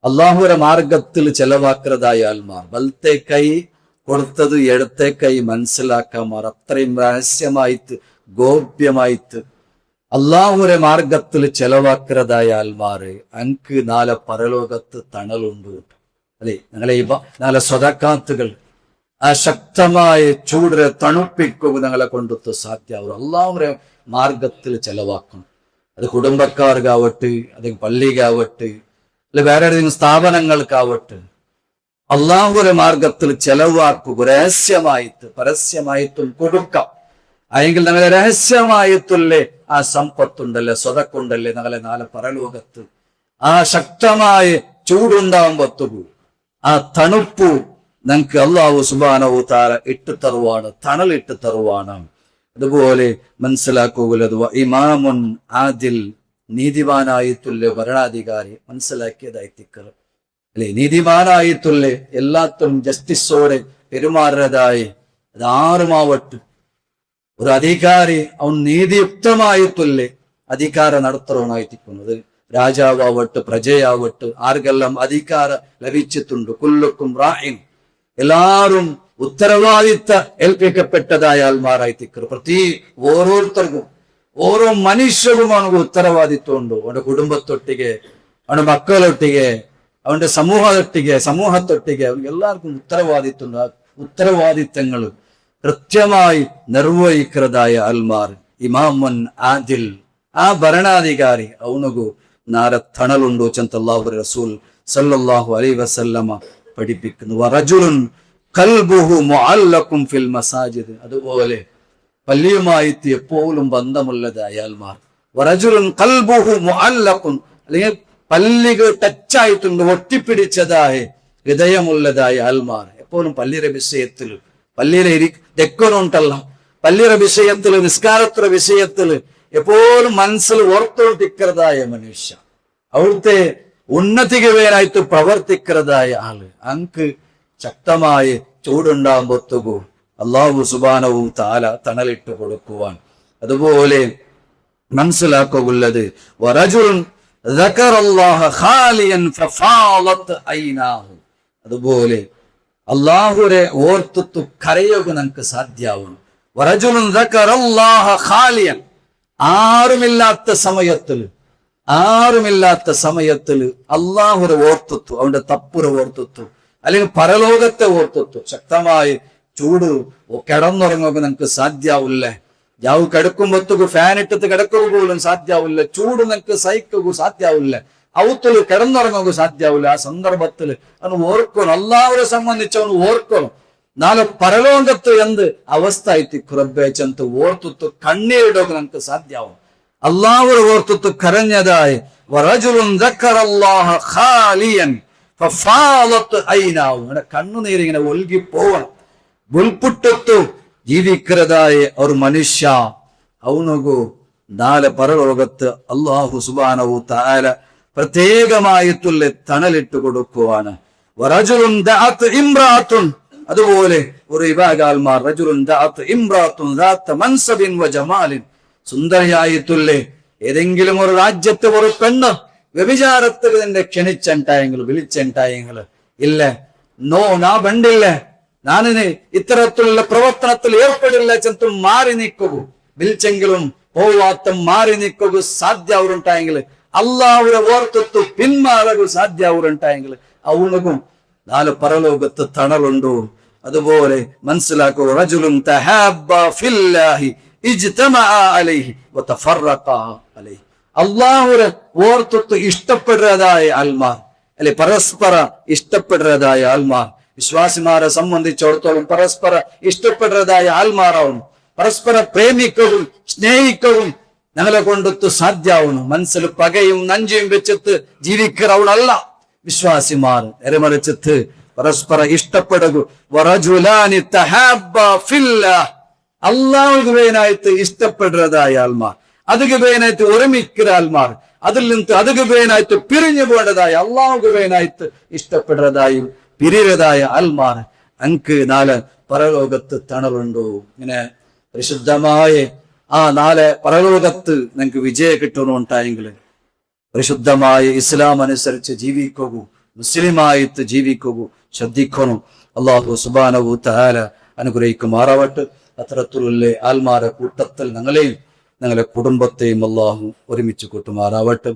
അള്ളാഹുരെ മാർഗത്തിൽ ചെലവാക്കുന്നതായ ആൽമാർ വലത്തെ കൈ കൊടുത്തത് ഇടത്തെ കൈ മനസ്സിലാക്കാമാർ അത്രയും രഹസ്യമായിട്ട് ഗോപ്യമായിട്ട് അള്ളാഹുരെ മാർഗത്തിൽ ചെലവാക്കുന്നതായ ആൽമാര് അൻക്ക് നാളെ പരലോകത്ത് തണലുണ്ട് അല്ലെ. നാളെ സ്വതക്കാത്തുകൾ ആ ശക്തമായ ചൂടിനെ തണുപ്പിക്കുക ഞങ്ങളെ കൊണ്ടൊത്ത് സാധ്യമാവും. അള്ളാഹുരെ മാർഗത്തിൽ ചെലവാക്കണം. അത് കുടുംബക്കാർക്കാവട്ടെ, അത് പള്ളിക്കാവട്ടെ, അല്ലെ വേറെ ഏതെങ്കിലും സ്ഥാപനങ്ങൾക്കാവട്ടെ, അള്ളാഹുരെ മാർഗത്തിൽ ചെലവാക്കുക. രഹസ്യമായിട്ട് പരസ്യമായിട്ടും കൊടുക്കാം. അല്ലെങ്കിൽ ഞങ്ങളെ രഹസ്യമായിട്ടുള്ള ആ സമ്പത്തുണ്ടല്ലേ, സ്വതക്കുണ്ടല്ലേ, ഞങ്ങളെ നാളെ പരലോകത്ത് ആ ശക്തമായ ചൂടുണ്ടാവുമ്പത്തുകൂ ആ തണുപ്പു ഞങ്ങൾക്ക് അല്ലാഹു സുബ്ഹാനഹു തആല ഇട്ട് തരുവാണ്, തണലിട്ട് തരുവാണ്. അതുപോലെ മനസ്സിലാക്കുകയുള്ളത് ഇമാമുൻ ആദിൽ, നീതിമാനായിട്ടുള്ള ഭരണാധികാരി മനസ്സിലാക്കിയതായി തിക്കർ അല്ലെ. നീതിമാനായിട്ടുള്ള എല്ലാത്തും ജസ്റ്റിസോടെ പെരുമാറുന്നതായി അത് ആരുമാവട്ടെ ഒരു അധികാരി അവൻ നീതിയുക്തമായിട്ടുള്ള അധികാരം നടത്തണമായിരിക്കുന്നത്. രാജാവട്ടെ പ്രജയാവട്ടെ ആർക്കെല്ലാം അധികാരം ലഭിച്ചിട്ടുണ്ട്. കുല്ലുക്കും റാഇൻ, എല്ലാവരും ഉത്തരവാദിത്ത ഏൽപ്പിക്കപ്പെട്ടതായ ആൾമാരായി തിക്കർ. പ്രതി ഓരോരുത്തർക്കും ഓരോ മനുഷ്യരുമാണ് ഉത്തരവാദിത്വം ഉണ്ട്. അവന്റെ കുടുംബത്തൊട്ടിಗೆ, അവന്റെ മക്കളൊട്ടിಗೆ, അവന്റെ സമൂഹത്തൊട്ടിಗೆ എല്ലാവർക്കും ഉത്തരവാദിത്വം. ഉത്തരവാദിത്തങ്ങൾ കൃത്യമായി നിർവഹിക്കുന്നതായ ആൽമാർ ഇമാമുൻ ആദിൽ, ആ ഭരണാധികാരി അവനുകു നാരെ തണലുണ്ടോ ചെന്ന് അല്ലാഹു റസൂൽ സല്ലല്ലാഹു അലൈഹി വസല്ലമ പഠിപ്പിക്കുന്നു. വറജുലുൻ ഖൽബുഹു മുഅല്ലഖുൻ ഫിൽ മസാജിദ്, അതുപോലെ പള്ളിയുമായിട്ട് എപ്പോഴും ബന്ധമുള്ളതായ ആൽമാർ. വറജുലുൻ ഖൽബുഹു മുഅല്ലഖുൻ, അല്ലെങ്കിൽ പള്ളികൾ ടച്ചായിട്ടുണ്ട്, ഒട്ടിപ്പിടിച്ചതായ ഹൃദയമുള്ളതായ ആൽമാർ എപ്പോഴും പള്ളിയുടെ വിഷയത്തിൽ, പള്ളിയിലെ തെക്കനുണ്ടല്ല, പള്ളിയുടെ വിഷയത്തില്, നിസ്കാരത്തിന്റെ വിഷയത്തില് എപ്പോഴും മനസ്സിൽ ഓർത്തോണ്ടിരിക്കുന്നതായ മനുഷ്യ, അവിടുത്തെ ഉന്നതിക്ക് വേറായിട്ട് പ്രവർത്തിക്കുന്നതായ ആള് അങ്ക് ശക്തമായ ചൂടുണ്ടാകുമ്പോത്തുകൂ അല്ലാഹു സുബ്ഹാനഹു തആല തണലിട്ട് കൊടുക്കുവാൻ. അതുപോലെ മനസ്സിലാക്കുകയുള്ളത് വറജുലുൻ ദക്കറല്ലാഹ ഖാലിയൻ ഫഫാളത് ഐനാഹു, അതുപോലെ അള്ളാഹുരെ ഓർത്തുത്തു കരയുക നമുക്ക് സാധ്യമാവണം. വറജുലുൻ ദക്കറല്ലാഹ ഖാലിയൻ, ആരുമില്ലാത്ത സമയത്തില് അള്ളാഹുരെ ഓർത്തുത്തു, അവന്റെ തപ്പുര ഓർത്തുത്തു, അല്ലെങ്കിൽ പരലോകത്തെ ഓർത്തുത്തു. ശക്തമായി ചൂട് കിടന്നുറങ്ങുക നമുക്ക് സാധ്യമാവില്ല. ജാവ് കിടക്കുമ്പോഴത്തേക്ക് ഫാൻ ഇട്ടത്ത് കിടക്കുക പോലും സാധ്യമാവില്ല. ചൂട് നിങ്ങൾക്ക് സഹിക്കുക സാധ്യമാവില്ല. ഔത്തിൽ കിടന്നുറങ്ങുക സാധ്യമാവില്ല. ആ സന്ദർഭത്തിൽ അവന് ഓർക്കണം, അള്ളാഹുരെ സംബന്ധിച്ച് അവന് ഓർക്കണം. നാളെ പരലോകത്ത് എന്ത് അവസ്ഥ ആയിട്ട് കുറബേ ചെന്ന് ഓർത്തുത്തു കണ്ണീരിടുക നമുക്ക് സാധ്യമാവും. അള്ളാഹുരെ ഓർത്തുത്തു കരഞ്ഞതായി വറജുലുൻ ദക്കറല്ലാഹ ഖാലിയൻ ഫഫാളത് ഐനാഹു, കണ്ണുനീരിങ്ങനെ ഒഴുകി പോവണം. ഉൾപുട്ടത്തു ജീവിക്കുന്നതായ ഒരു മനുഷ്യ അവനുകു നാളെ പരലോകത്ത് അല്ലാഹു സുബ്ഹാനഹു തആല പ്രത്യേകമായിട്ടുള്ള തണലിട്ട് കൊടുക്കുവാണ്. വറജുലുൻ ദഅത് ഇംറാത്തുൻ, അതുപോലെ ഒരു വിഭാഗാൽമാർ റജുലുൻ ദഅത് ഇംറാത്തുൻ ദാത മൻസബിൻ വ ജമാലിൻ, സുന്ദരിയായിട്ടുള്ള ഏതെങ്കിലും ഒരു രാജ്യത്തെ ഒരു പെണ്ണ് വ്യഭിചാരത്തിൽ നിന്നെ ക്ഷണിച്ചുണ്ടായെങ്കിൽ വിളിച്ചുണ്ടായെങ്കിൽ ഇല്ല, നോ നാ ബണ്ടില്ല, ഞാനിന് ഇത്തരത്തിലുള്ള പ്രവർത്തനത്തിൽ ഏർപ്പെടില്ല ചെന്ന് മാറി നിൽക്കുക. വിളിച്ചെങ്കിലും പോവാത്ത മാറി നിൽക്കുക സാധ്യ അവരുണ്ടായെങ്കിൽ അള്ളാഹുരെ ഓർത്തിട്ട് പിന്മാറകു സാധ്യാവുണ്ടായെങ്കിൽ അവനക്കും നാല് പരലോകത്ത് തണലുണ്ടോ. അതുപോലെ മനസ്സിലാക്കൂ, റജുലുൻ തഹാബ്ബ ഫില്ലാഹി ഇജ്തമഅ അലൈഹി വതഫറഖ അലൈഹി. അള്ളാഹുരെ ഓർത്തിട്ട് ഇഷ്ടപ്പെടുന്നതായ ആൽമാർ, അല്ലെ പരസ്പര ഇഷ്ടപ്പെടുന്നതായ ആൽമാർ, വിശ്വാസിമാരെ സംബന്ധിച്ചിടത്തോളം പരസ്പര ഇഷ്ടപ്പെടുന്നതായ ആൽമാറാവും. പരസ്പര പ്രേമിക്കവും സ്നേഹിക്കവും ഞങ്ങളെ കൊണ്ടൊത്ത് സാധ്യാവുന്നു. മനസ്സിൽ പകയും നഞ്ചയും വെച്ചിട്ട് ജീവിക്കുന്നവളല്ല വിശ്വാസിമാർ. എരമറിച്ചിട്ട് പരസ്പര ഇഷ്ടപ്പെടുക. വറജുലാനി തഹാബ്ബ ഫില്ലാഹ്, അള്ളാഹുക്ക് വേനായിട്ട് ഇഷ്ടപ്പെടുന്നതായ ആൽമാർ, അതുക്ക് വേനായിട്ട് ഒരുമിക്കുന്ന ആൽമാർ, അതിൽ നിന്ന് അതുക്ക് വേനായിട്ട് പിരിഞ്ഞു പോകേണ്ടതായ അള്ളാഹുക്ക് വേനായിട്ട് ഇഷ്ടപ്പെടുന്നതായും പിരിയതായ ആൽമാർ അങ്ക് നാല് പരലോകത്ത് തണലുണ്ടോ. ഇങ്ങനെ പരിശുദ്ധമായ ആ നാല് പരലോകത്ത് നിങ്ങൾക്ക് വിജയം കിട്ടണമെന്നുണ്ടായെങ്കിൽ പരിശുദ്ധമായ ഇസ്ലാം അനുസരിച്ച് ജീവിക്കൂ, മുസ്ലിമായിട്ട് ജീവിക്കൂ, ശ്രദ്ധിക്കണം. അള്ളാഹു സുബ്ഹാനഹു തആല അനുഗ്രഹിക്കുമാറാവട്ടെ. അത്തരത്തിലുള്ള ആൽമാരെ കൂട്ടത്തിൽ ഞങ്ങളെയും ഞങ്ങളെ കുടുംബത്തെയും അള്ളാഹു ഒരുമിച്ച് കൂട്ടുമാറാവട്ടെ.